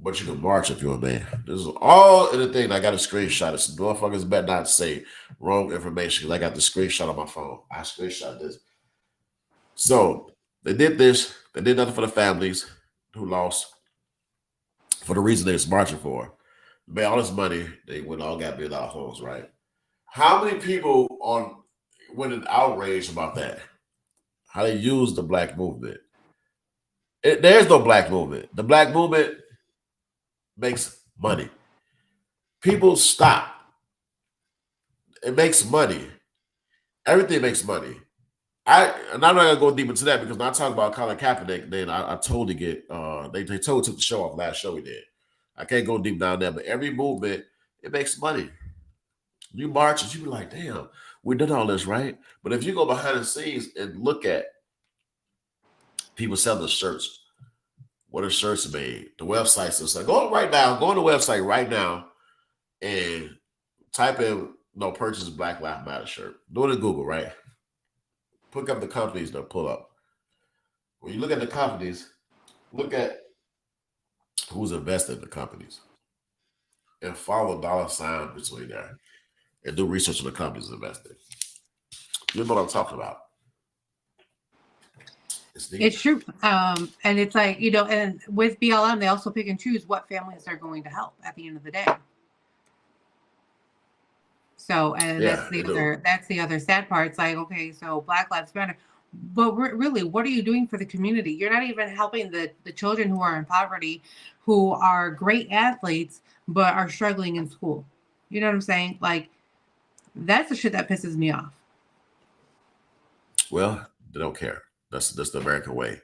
But you can march if you're a man. This is all in the thing. I got a screenshot. It's motherfuckers better not say wrong information because I got the screenshot on my phone. I screenshot this. So they did this. They did nothing for the families who lost for the reason they was marching for. Made all this money. They went all got $1 billion homes, right? How many people on went in outrage about that? How they use the black movement? There's no black movement. The black movement makes money. People stop. It makes money. Everything makes money. I'm not gonna go deep into that because when I talk about Colin Kaepernick, then I totally get they totally took the show off last show we did. I can't go deep down there, but every movement it makes money. You marches, you be like, damn, we did all this, right? But if you go behind the scenes and look at people selling the shirts, what are shirts made, the websites and stuff. Go right now, go on the website right now and type in no purchase Black Lives Matter shirt. Do it in Google, right? Pick up the companies that pull up. When you look at the companies, look at who's invested in the companies and follow dollar sign between there and do research on the companies invested. You know what I'm talking about. It's true. And it's like, and with BLM, they also pick and choose what families they're going to help at the end of the day. So, and Yeah, that's the other sad part. It's like, okay, so Black Lives Matter, but really, what are you doing for the community? You're not even helping the children who are in poverty, who are great athletes, but are struggling in school. You know what I'm saying? Like, that's the shit that pisses me off. Well, they don't care. That's the American way.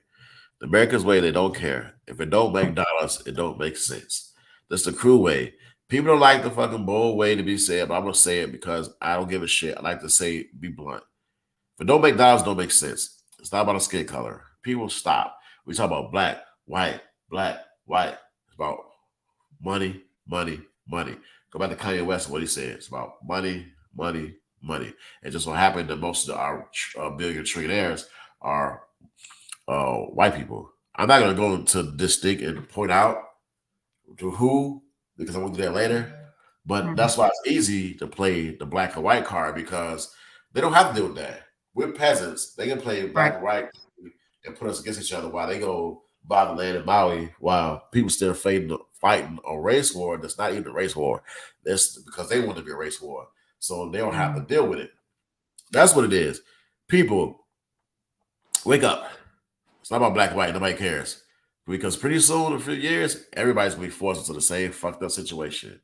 The American's way, they don't care. If it don't make dollars, it don't make sense. That's the cruel way. People don't like the fucking bold way to be said, but I'm gonna say it because I don't give a shit. I like to say, be blunt. If it don't make dollars, don't make sense. It's not about a skin color. People stop. We talk about black, white, black, white. It's about money, money, money. Go back to Kanye West, what he said. It's about money, money, money. It just so happened that most of our billion trillionaires are white people. I'm not going to go into this thing and point out to who, because I'm going to do that later. But that's why it's easy to play the black and white card because they don't have to deal with that. We're peasants. They can play black and white and put us against each other while they go buy the land in Maui while people still fighting a race war that's not even a race war. That's because they want to be a race war. So they don't have to deal with it. That's what it is. People, wake up. It's not about black and white. Nobody cares. Because pretty soon, in a few years, everybody's going to be forced into the same fucked up situation.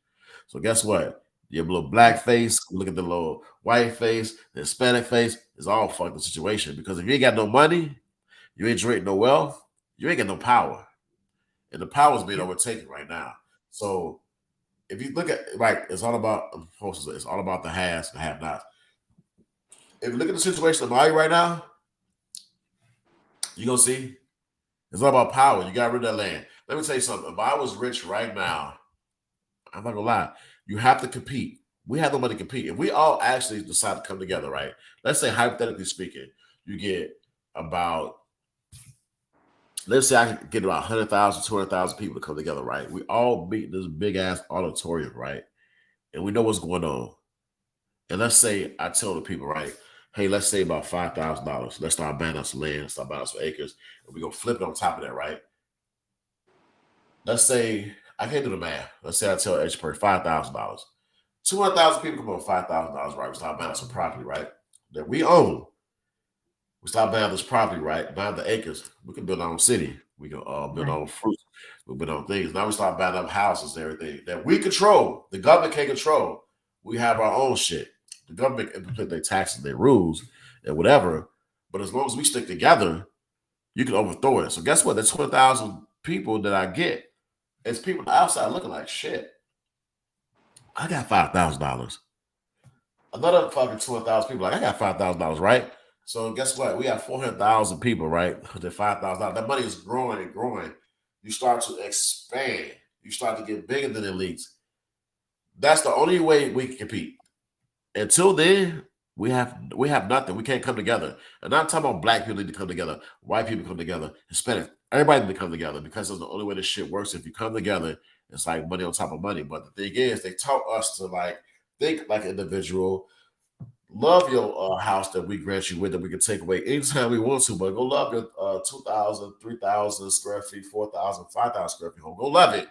So guess what? Your little black face, look at the little white face, the Hispanic face, it's all fucked up situation. Because if you ain't got no money, you ain't generating no wealth, you ain't got no power. And the power is being overtaken right now. So if you look at it's all about the haves and have nots. If you look at the situation of Maui right now, you're gonna see it's all about power. You got rid of that land. Let me tell you something. If I was rich right now, I'm not gonna lie, you have to compete. We have no money to compete. If we all actually decide to come together, right? Let's say hypothetically speaking, you get about let's say I can get about 100,000, 200,000 people to come together, right? We all meet in this big ass auditorium, right? And we know what's going on. And let's say I tell the people, right? Hey, let's say about $5,000. Let's start buying us land, start buying us some acres, and we're gonna flip it on top of that, right? Let's say I can't do the math. Let's say I tell each person $5,000. 200,000 people come on $5,000, right? We start buying some property, right? That we own. We start buying this property, right? Buying the acres. We can build our own city. We can build our own fruits. We build our own things. Now we start buying up houses and everything that we control. The government can't control. We have our own shit. The government implement their taxes, their rules, and whatever. But as long as we stick together, you can overthrow it. So guess what? That's 20,000 people that I get. It's people on the outside looking like shit. I got $5,000. Another fucking 200,000 people like I got $5,000, right? So guess what? We have 400,000 people, right? The $5,000. That money is growing and growing. you start to expand. You start to get bigger than elites. That's the only way we can compete. Until then, we have nothing. We can't come together. And I'm talking about black people need to come together, white people come together, Hispanic, everybody need to come together because that's the only way this shit works. If you come together, it's like money on top of money. But the thing is, they taught us to like think like an individual, love your house that we grant you with that we can take away anytime we want to, but go love your 2,000, 3,000 square feet, 4,000, 5,000 square feet home. Go love it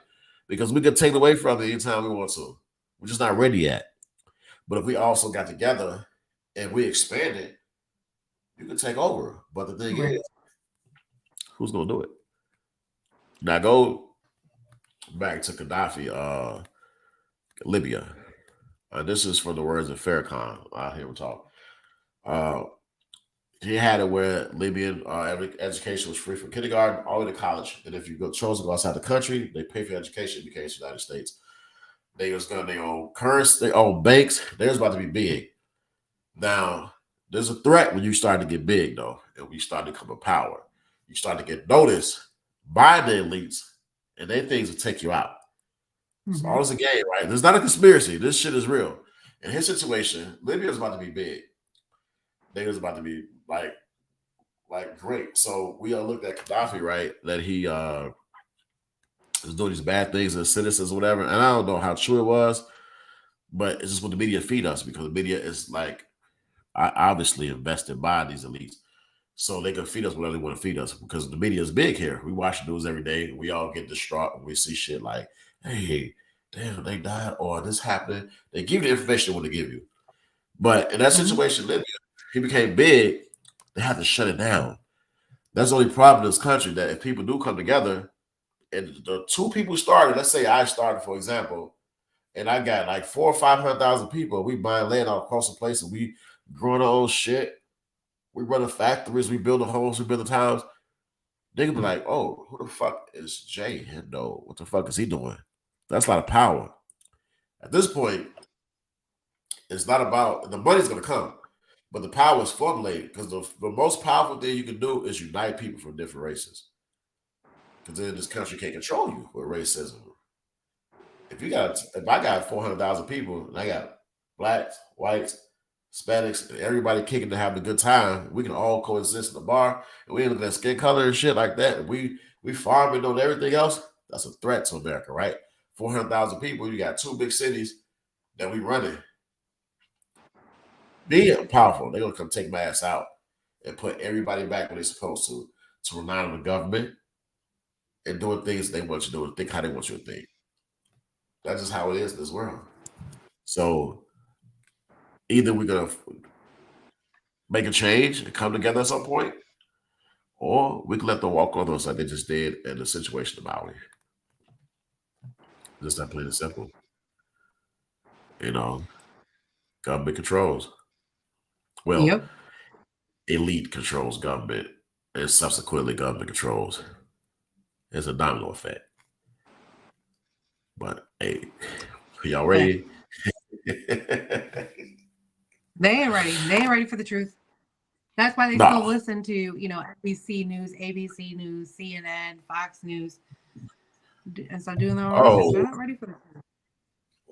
because we can take it away from it anytime we want to. We're just not ready yet. But if we also got together and we expanded, you can take over. But the thing Right. is, who's gonna do it? Now go back to Gaddafi, Libya. This is from the words of Farrakhan. I hear him talk. Uh, he had it where Libyan education was free from kindergarten all the way to college. And if you chose to go outside the country, they pay for your education if you came to the United States. They was going to their own currency, their own banks. They was about to be big. Now, there's a threat when you start to get big, though, and when you start to come to power. You start to get noticed by the elites, and their things will take you out. It's Mhm. always a game, right? There's not a conspiracy. This shit is real. In his situation, Libya was about to be big. They was about to be like great. So we all looked at Gaddafi, right? That he was doing these bad things as citizens or whatever. And I don't know how true it was, but it's just what the media feed us because the media is like obviously invested by these elites. So they can feed us whatever they want to feed us because the media is big here. We watch the news every day. We all get distraught when we see shit like, hey, damn, they died or this happened. They give you the information they want to give you. But in that Mhm. situation, Libya, he became big. They had to shut it down. That's the only problem in this country that if people do come together and the two people started, let's say I started, for example, and I got like 400,000 or 500,000 people, we buying land all across the place and we growing our own shit. We run the factories, we build the homes, we build the towns. They can be like, oh, who the fuck is Jay Hendo? What the fuck is he doing? That's a lot of power. At this point, it's not about the money's gonna come, but the power is formulated because the most powerful thing you can do is unite people from different races. Because then this country can't control you with racism. If I got 400,000 people and I got blacks, whites, Hispanics, and everybody kicking to have a good time, we can all coexist in the bar and we ain't looking at skin color and shit like that. And we farming on everything else. That's a threat to America, right? 400,000 people, you got two big cities that we running. Being powerful, they're gonna come take my ass out and put everybody back where they're supposed to rely on the government and doing things they want you to do and think how they want you to think. That's just how it is in this world. So either we're gonna make a change and come together at some point, or we can let them walk on us like they just did in the situation of Maui. Just that plain and simple. You know, government controls. Well, Yep. elite controls government, and subsequently government controls. It's a domino effect. But hey, y'all Hey, ready? they ain't ready. They ain't ready for the truth. That's why they still No. listen to, NBC News, ABC News, CNN, Fox News, and start doing their own research. They're Oh, not ready for the truth.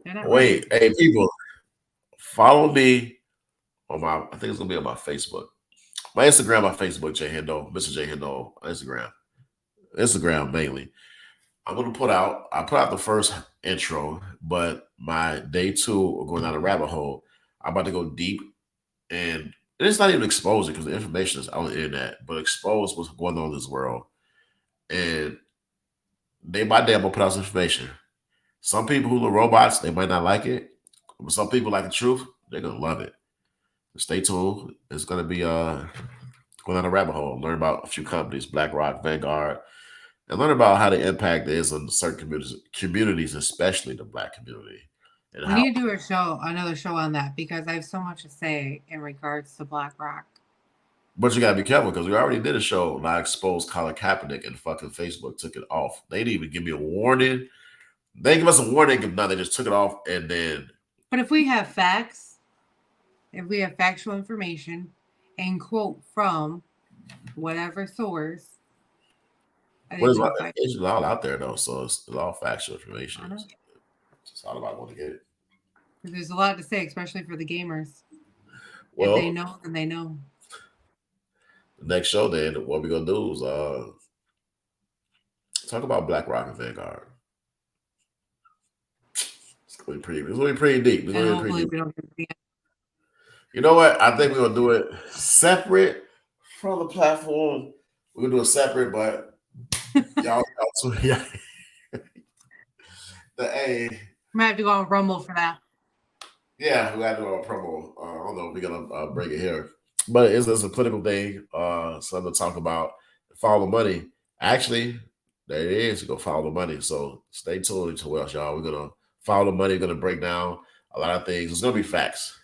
They're not ready. wait. Hey, people, follow me on my, I think it's going to be on my Facebook. My Instagram, my Facebook, J Hendo, Mr. J Hendo, Instagram. Instagram mainly. I put out the first intro, but my day two of going down a rabbit hole, I'm about to go deep and it's not even exposing because the information is on the internet, but expose what's going on in this world. And day by day, I'm gonna put out some information. Some people who are robots, they might not like it, but some people like the truth, they're gonna love it. Stay tuned. It's gonna be going down a rabbit hole, learn about a few companies, BlackRock, Vanguard, and learn about how the impact is on certain communities, especially the Black community, and We how. need to do another show on that because I have so much to say in regards to BlackRock. But you gotta be careful because we already did a show and I exposed Colin Kaepernick and fucking Facebook took it off. They didn't even give me a warning. They didn't give us a warning if not. They just took it off and then But if we have facts, if we have factual information and quote from whatever source, I What think is we all can find. it's all out there though, so it's all factual I information. don't know. It's all about going to get it. There's a lot to say, especially for the gamers. If they Well, know, then they know. the next show then, what we're gonna do is talk about Black Rock and Vanguard. It's gonna be pretty deep. It's And gonna be pretty hopefully deep. we don't get You know what? I think we're gonna do it separate from the platform. We're gonna do it separate, but y'all yeah. Hey, might have to go on Rumble for that. yeah, we gotta do a promo. I don't know if we're gonna bring it here, but it's a political thing. Something to talk about. Follow money. Actually, there it is. Go follow the money. So stay tuned to us, y'all. We're gonna follow the money. We're gonna break down a lot of things. It's gonna be facts.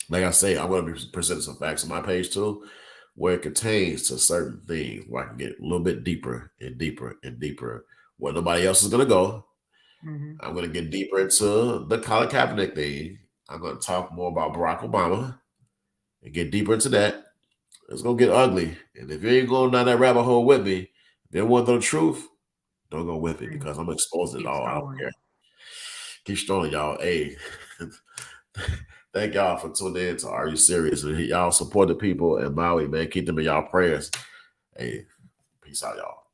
Like I say, I'm gonna be presenting some facts on my page too, where it contains to certain things where I can get a little bit deeper and deeper and deeper where nobody else is gonna go. Mm-hmm. I'm going to get deeper into the Colin Kaepernick thing. I'm going to talk more about Barack Obama and get deeper into that. It's going to get ugly. And if you ain't going down that rabbit hole with me, if you want the truth, don't go with me because I'm exposing it Keep all. I don't strolling. care. Keep strolling, y'all. Hey, thank y'all for tuning in to Are You Serious? And y'all support the people in Maui, man. Keep them in y'all prayers. Hey, peace out, y'all.